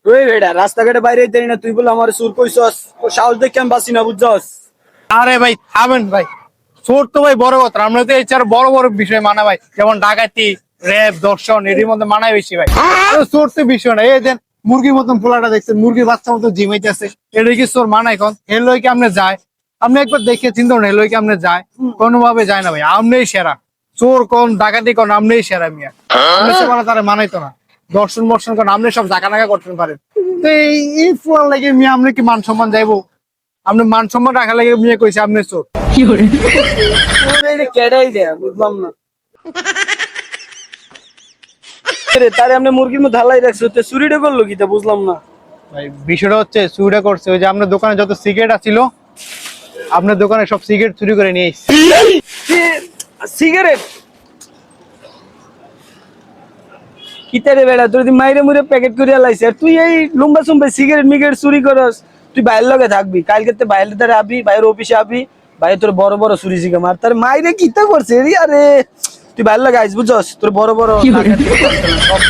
ওই বেটা রাস্তাঘাটে বাইরে দেই না, তুই বলে আমার সুর কইছস, ও সাহস দেখে আমি বাসি না, বুঝছস? আরে ভাই থামেন ভাই, চোর তো ভাই বড় কথা, আমরা তো এর চেয়ে বড় বড় বিষয় মানা ভাই, যেমন ডাকাতি, রেপ, ধর্ষণ, এর মধ্যে মানায় বেশি ভাই। চোর তো বিষয় না। এই দেন মুরগির মতন পোলাটা দেখছেন, মুরগির বাচ্চা মতো জিমাইতেছে, এটা কি চোর মানায়? কোন এর লইকে আপনি যায়? আপনি একবার দেখে চিন্তা করেন, এর লইকে আপনি যায়? কোনোভাবে যায় না ভাই। আপনিই সেরা চোর, কোন ডাকাতি কোন, আপনিই সেরা মিয়া। আপনি সেবা তারা মানাইতো না। দর্শন বর্ষণ কোন, আপনি সব জায়গা নাগা করতে পারেন। তো এই ফুয়ার লাগে মিয়া, আপনি কি মান সম্মান যাইবো? আপনি মান সম্মান রাখা লাগে মিয়া কইছে আপনি চোর। তোর এই কেডাই দেয়া বুঝলাম না রে, তারে আপনি মুরগির মধ্যে ঢালাই রাখছো, তো চুরিটা করলো কি তা বুঝলাম না। ভাই বিষয়টা হচ্ছে চুরিটা করছে ওই যে আপনার দোকানে যত সিগারেট আছিল, আপনার দোকানে সব সিগারেট চুরি করে নিয়ে এসেছে। সিগারেট কিতারে বেড়া, তোর মাইরে মুরে প্যাকেট করে লাইছে, আর তুই এই লম্বা চুম্বা সিগারেট মিগারেট চুরি করস? তুই বাইরের লগে থাকবি, কালকে তো বাইরের দ্বারা আবি, বাইরের অফিসে আবি, বাইরে তোর বড় বড় চুরি শিখা মার, তার মাইরে কিতা করছে রে? আরে তুই বাইরের লগে আইস, বুঝছস? তোর বড় বড় ডাকাতি, সব